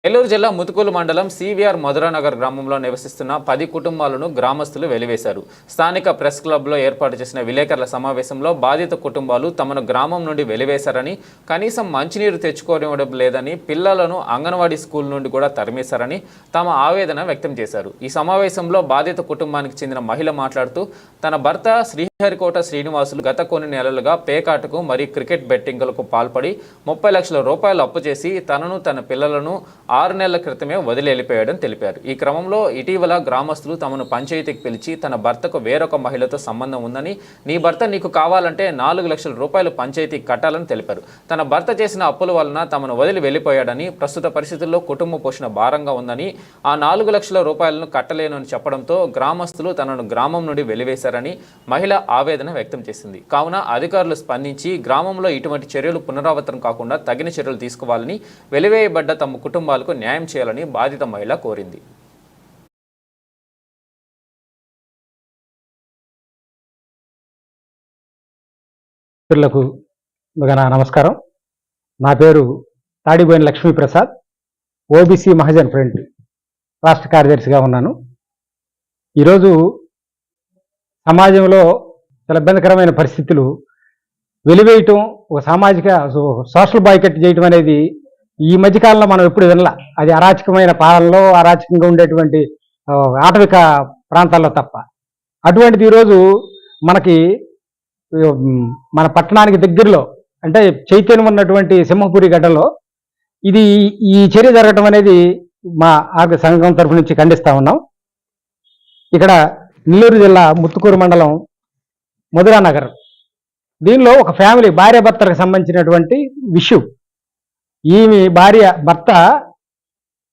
నెల్లూరు జిల్లా ముతుకూలు మండలం సివిఆర్ మధురానగర్ గ్రామంలో నివసిస్తున్న 10 కుటుంబాలను గ్రామస్తులు వెలివేశారు. స్థానిక ప్రెస్ క్లబ్లో ఏర్పాటు చేసిన విలేకరుల సమావేశంలో బాధిత కుటుంబాలు తమను గ్రామం నుండి వెలివేశారని, కనీసం మంచినీరు తెచ్చుకోనివ్వడం లేదని, పిల్లలను అంగన్వాడీ స్కూల్ నుండి కూడా తరిమేశారని తమ ఆవేదన వ్యక్తం చేశారు. ఈ సమావేశంలో బాధిత కుటుంబానికి చెందిన మహిళ మాట్లాడుతూ తన భర్త శ్రీహరికోట శ్రీనివాసులు గత కొన్ని నెలలుగా పేకాటకు మరియు క్రికెట్ బెట్టింగులకు పాల్పడి 30 లక్షల రూపాయలు అప్పు చేసి తనను తన పిల్లలను 6 నెలల క్రితమే వదిలి వెళ్ళిపోయాడని తెలిపారు. ఈ క్రమంలో ఇటీవల గ్రామస్తులు తమను పంచాయతీకి పిలిచి తన భర్తకు వేరొక మహిళతో సంబంధం ఉందని, నీ భర్త నీకు కావాలంటే 4 లక్షల రూపాయలు పంచాయతీకి కట్టాలని తెలిపారు. తన భర్త చేసిన అప్పుల వలన తమను వదిలి వెళ్ళిపోయాడని, ప్రస్తుత పరిస్థితుల్లో కుటుంబ పోషణ భారంగా ఉందని, ఆ 4 లక్షల రూపాయలను కట్టలేనని చెప్పడంతో గ్రామస్తులు తనను గ్రామం నుండి వెలివేశారని మహిళ ఆవేదన వ్యక్తం చేసింది. కావున అధికారులు స్పందించి గ్రామంలో ఇటువంటి చర్యలు పునరావృతం కాకుండా తగిన చర్యలు తీసుకోవాలని, వెలివేయబడ్డ తమ కుటుంబాలకు న్యాయం చేయాలని బాధిత మహిళ కోరింది. నమస్కారం. నా పేరు తాడిబోయిన లక్ష్మీప్రసాద్, ఓబీసీ మహాజన్ ఫ్రంట్ రాష్ట్ర కార్యదర్శిగా ఉన్నాను. ఈరోజు సమాజంలో చాలా ఇబ్బందికరమైన పరిస్థితులు, వెలివేయటం, ఒక సామాజిక సోషల్ బాయ్కట్ చేయటం అనేది ఈ మధ్యకాలంలో మనం ఎప్పుడు వినలా. అది అరాచకమైన పాలనలో, అరాచకంగా ఉండేటువంటి ఆటవిక ప్రాంతాల్లో తప్ప. అటువంటిది ఈరోజు మనకి మన పట్టణానికి దగ్గరలో, అంటే చైతన్యం ఉన్నటువంటి సింహపురి గడ్డలో ఈ చర్య జరగటం అనేది మా సంఘం తరఫు నుంచి ఖండిస్తా ఉన్నాం. ఇక్కడ నెల్లూరు జిల్లా ముత్తుకూరు మండలం మధురానగర్, దీనిలో ఒక ఫ్యామిలీ భార్య భర్తలకు సంబంధించినటువంటి విషయం. ఈమె భర్త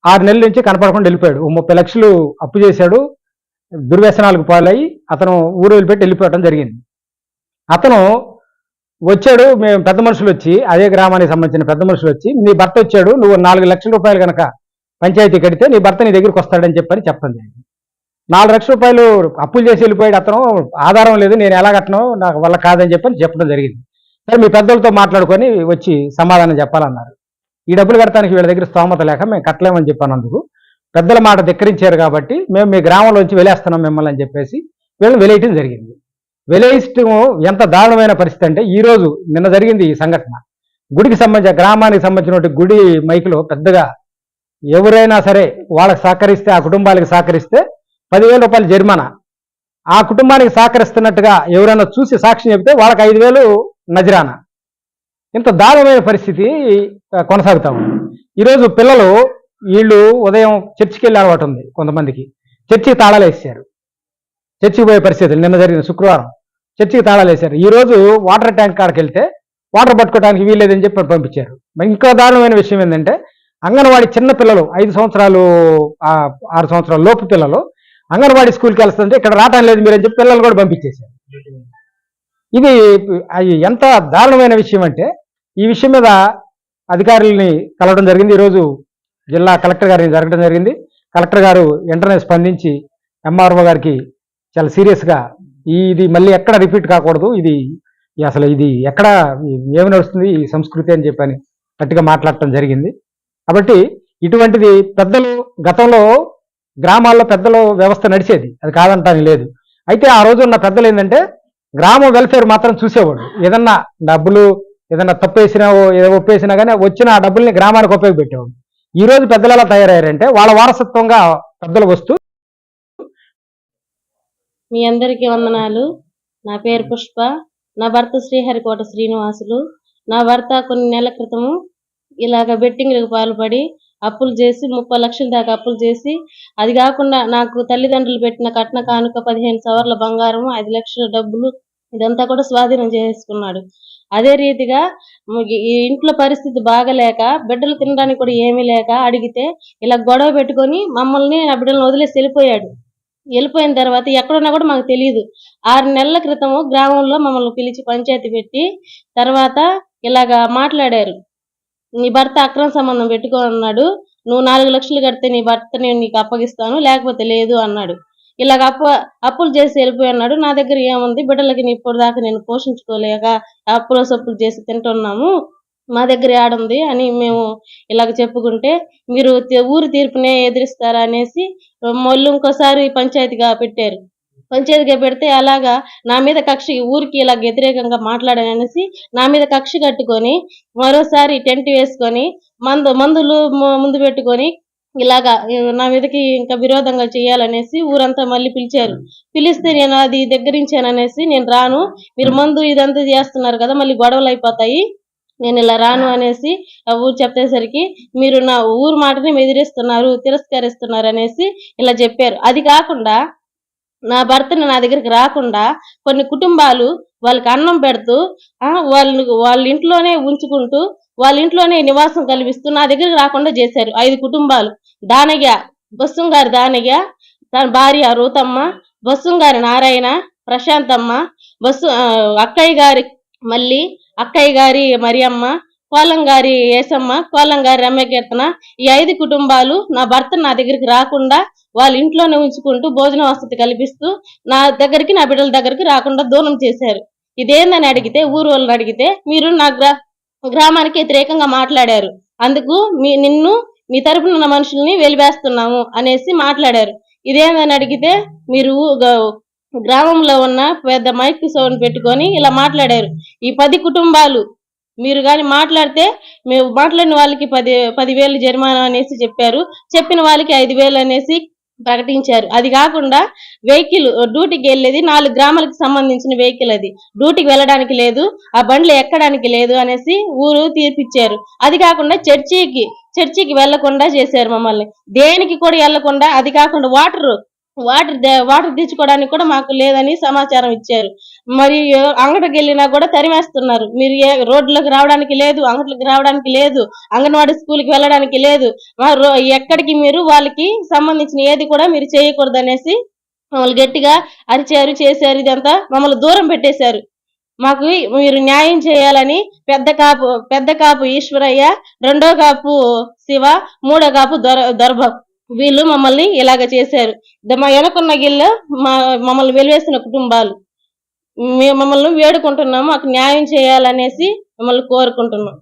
6 నెలల నుంచి కనపడకుండా వెళ్ళిపోయాడు. 30 లక్షలు అప్పు చేశాడు. దుర్వ్యసనాలకు పాలయ్యి అతను ఊరు వదిలిపెట్టి వెళ్ళిపోవడం జరిగింది. అతను వచ్చాడు, మేము పెద్ద మనుషులు వచ్చి, అదే గ్రామానికి సంబంధించిన పెద్ద మనుషులు వచ్చి, నీ భర్త వచ్చాడు, నువ్వు 4 లక్షల రూపాయలు కనుక పంచాయతీ కడితే నీ భర్త నీ దగ్గరికి వస్తాడని చెప్పడం జరిగింది. 4 లక్షల రూపాయలు అప్పులు చేసి వెళ్ళిపోయాడు అతను. ఆధారం లేదు, నేను ఎలా కట్టను, నాకు వల్ల కాదని చెప్పడం జరిగింది. సరే, మీ పెద్దలతో మాట్లాడుకొని వచ్చి సమాధానం చెప్పాలన్నారు. ఈ డబ్బులు కట్టడానికి వీళ్ళ దగ్గర స్తోమత లేక మేము కట్టలేమని చెప్పానందుకు పెద్దల మాట ధిక్కరించారు కాబట్టి మేము మీ గ్రామంలోంచి వెలేస్తున్నాం మిమ్మల్ని అని చెప్పేసి వీళ్ళని వెలేయటం జరిగింది. వెలేయటం ఎంత దారుణమైన పరిస్థితి అంటే, ఈరోజు నిన్న జరిగింది ఈ సంఘటన. గుడికి సంబంధించిన, గ్రామానికి సంబంధించిన గుడి మైకులో పెద్దగా ఎవరైనా సరే వాళ్ళకి సహకరిస్తే, ఆ కుటుంబాలకు సహకరిస్తే 10,000 రూపాయలు జరిమానా, ఆ కుటుంబానికి సహకరిస్తున్నట్టుగా ఎవరైనా చూసి సాక్ష్యం చెబితే వాళ్ళకి 5,000 నజరానా. ఇంత దారుణమైన పరిస్థితి కొనసాగుతా ఉంది. ఈరోజు పిల్లలు వీళ్ళు ఉదయం చర్చికి వెళ్ళే అలవాటు ఉంది కొంతమందికి, చర్చికి తాళాలు వేసారు. చర్చికి పోయే పరిస్థితులు నిన్న జరిగిన శుక్రవారం చర్చికి తాళాలు వేశారు. ఈరోజు వాటర్ ట్యాంక్ కాడికి వెళ్తే వాటర్ పట్టుకోవడానికి వీల్లేదని చెప్పి పంపించారు. ఇంకా దారుణమైన విషయం ఏంటంటే, అంగన్వాడీ చిన్న పిల్లలు 5 సంవత్సరాలు 6 సంవత్సరాల లోపు పిల్లలు అంగన్వాడీ స్కూల్కి వెళ్తుంటే ఇక్కడ రావటం లేదు మీరని చెప్పి పిల్లలు కూడా పంపించేశారు. ఇది ఎంత దారుణమైన విషయం అంటే, ఈ విషయం మీద అధికారులని కలవడం జరిగింది. ఈరోజు జిల్లా కలెక్టర్ గారిని జరగడం జరిగింది. కలెక్టర్ గారు వెంటనే స్పందించి ఎంఆర్ఓ గారికి చాలా సీరియస్గా ఇది మళ్ళీ ఎక్కడ రిపీట్ కాకూడదు, ఇది ఎక్కడ ఏమి నడుస్తుంది ఈ సంస్కృతి అని చెప్పని గట్టిగా మాట్లాడటం జరిగింది. కాబట్టి ఇటువంటిది పెద్దలు, గతంలో గ్రామాల్లో పెద్దల వ్యవస్థ నడిచేది, అది కాదంటాని లేదు. అయితే ఆ రోజు ఉన్న పెద్దలు ఏంటంటే, గ్రామ వెల్ఫేర్ మాత్రం చూసేవాడు. ఏదన్నా డబ్బులు ఏదన్నా తప్పేసినా ఏదో ఒప్పేసినా కానీ వచ్చిన ఆ డబ్బుల్ని గ్రామానికి ఉపయోగపెట్టేవాడు. ఈ రోజు పెద్దలు ఎలా తయారయ్యారంటే, వాళ్ళ వారసత్వంగా పెద్దలు వస్తూ. మీ అందరికీ వందనాలు. నా పేరు పుష్ప. నా భర్త శ్రీహరికోట శ్రీనివాసులు. నా భర్త కొన్ని నెలల క్రితము ఇలాగ బెట్టింగ్లకు పాల్పడి అప్పులు చేసి 30 లక్షల దాకా అప్పులు చేసి, అది కాకుండా నాకు తల్లిదండ్రులు పెట్టిన కట్న కానుక 15 సవర్ల బంగారం, 5 లక్షల డబ్బులు, ఇదంతా కూడా స్వాధీనం చేసుకున్నాడు. అదే రీతిగా ఈ ఇంట్లో పరిస్థితి బాగలేక, బిడ్డలు తినడానికి కూడా ఏమీ లేక అడిగితే ఇలా గొడవ పెట్టుకొని మమ్మల్ని, ఆ బిడ్డలను వదిలేసి వెళ్ళిపోయాడు. వెళ్ళిపోయిన తర్వాత ఎక్కడున్నా కూడా మాకు తెలియదు. 6 నెలల క్రితము గ్రామంలో మమ్మల్ని పిలిచి పంచాయతీ పెట్టి తర్వాత ఇలాగా మాట్లాడారు. నీ భర్త అక్రమ సంబంధం పెట్టుకో అన్నాడు, నువ్వు 4 లక్షలు కడితే నీ భర్తని నీకు అప్పగిస్తాను, లేకపోతే లేదు అన్నాడు. ఇలాగ అప్పులు చేసి వెళ్ళిపోయి అన్నాడు. నా దగ్గర ఏముంది, బిడ్డలకి ఇప్పుడు దాకా నేను పోషించుకోలేక అప్పుల సప్పులు చేసి తింటున్నాము, మా దగ్గర ఆడుంది అని మేము ఇలాగ చెప్పుకుంటే, మీరు ఊరు తీర్పునే ఎదిరిస్తారా అనేసి మళ్ళీ ఇంకోసారి పంచాయతీగా పెట్టారు. పంచాయతీగా పెడితే అలాగా నా మీద కక్ష, ఊరికి ఇలా వ్యతిరేకంగా మాట్లాడాననేసి నా మీద కక్ష కట్టుకొని మరోసారి టెంట్ వేసుకొని మందులు ముందు పెట్టుకొని ఇలాగా నా మీదకి ఇంకా విరోధంగా చేయాలనేసి ఊరంతా మళ్ళీ పిలిచారు. పిలిస్తే నేను అది దగ్గరించాననేసి నేను రాను, మీరు మందు ఇదంతా చేస్తున్నారు కదా, మళ్ళీ గొడవలు అయిపోతాయి, నేను ఇలా రాను అనేసి ఆ ఊరు చెప్పేసరికి మీరు నా ఊరు మాటని ఎదిరిస్తున్నారు, తిరస్కరిస్తున్నారు అనేసి ఇలా చెప్పారు. అది కాకుండా నా భర్తని నా దగ్గరికి రాకుండా కొన్ని కుటుంబాలు వాళ్ళకి అన్నం పెడుతూ వాళ్ళ ఇంట్లోనే ఉంచుకుంటూ వాళ్ళ ఇంట్లోనే నివాసం కల్పిస్తూ నా దగ్గరికి రాకుండా చేశారు. 5 కుటుంబాలు. దానయ్య, బస్సుంగారి దానయ్య, తన భార్య రూతమ్మ, బస్సుంగారి నారాయణ, ప్రశాంతమ్మ, అక్కయ్య గారి మల్లి, అక్కయ్య గారి మరియమ్మ, కోలం గారి ఏసమ్మ, కోలం గారి రమ్యకీర్తన, ఈ 5 కుటుంబాలు నా భర్త నా దగ్గరికి రాకుండా వాళ్ళ ఇంట్లోనే ఉంచుకుంటూ భోజన వసతి కల్పిస్తూ నా దగ్గరికి, నా బిడ్డల దగ్గరికి రాకుండా దూరం చేశారు. ఇదేందని అడిగితే, ఊరు వాళ్ళని అడిగితే, మీరు నా గ్రామానికి వ్యతిరేకంగా మాట్లాడారు, అందుకు నిన్ను మీ తరపున ఉన్న మనుషుల్ని వెలివేస్తున్నాము అనేసి మాట్లాడారు. ఇదేందని అడిగితే, మీరు గ్రామంలో ఉన్న పెద్ద మైక్ సౌండ్ పెట్టుకొని ఇలా మాట్లాడారు. ఈ 10 కుటుంబాలు మీరు కానీ మాట్లాడితే మేము మాట్లాడిన వాళ్ళకి 10,000 జరిమానా అనేసి చెప్పారు. చెప్పిన వాళ్ళకి 5,000 అనేసి ప్రకటించారు. అది కాకుండా వెహికల్ డ్యూటీకి వెళ్ళేది 4 గ్రామాలకు సంబంధించిన వెహికల్, అది డ్యూటీకి వెళ్ళడానికి లేదు, ఆ బండ్లు ఎక్కడానికి లేదు అనేసి ఊరు తీర్పిచ్చారు. అది కాకుండా చర్చికి వెళ్లకుండా చేశారు మమ్మల్ని, దేనికి కూడా వెళ్లకుండా. అది కాకుండా వాటర్ తెచ్చుకోవడానికి కూడా మాకు లేదని సమాచారం ఇచ్చారు. మరి అంగడికి వెళ్ళినా కూడా తరిమేస్తున్నారు. మీరు రోడ్లకు రావడానికి లేదు, అంగట్లకు రావడానికి లేదు, అంగన్వాడీ స్కూల్కి వెళ్ళడానికి లేదు, ఎక్కడికి మీరు వాళ్ళకి సంబంధించిన ఏది కూడా మీరు చేయకూడదు అనేసి మమ్మల్ని గట్టిగా అరిచారు, చేశారు. ఇదంతా మమ్మల్ని దూరం పెట్టేశారు. మాకు మీరు న్యాయం చేయాలని పెద్ద కాపు ఈశ్వరయ్య, 2వ కాపు శివ, 3వ కాపు దొరబాబు వీళ్ళు మమ్మల్ని ఇలాగ చేశారు. మా వెనకున్న గిల్ల మమ్మల్ని వెలివేసిన కుటుంబాలు. మేము మమ్మల్ని వేడుకుంటున్నాము, మాకు న్యాయం చేయాలనేసి మమ్మల్ని కోరుకుంటున్నాం.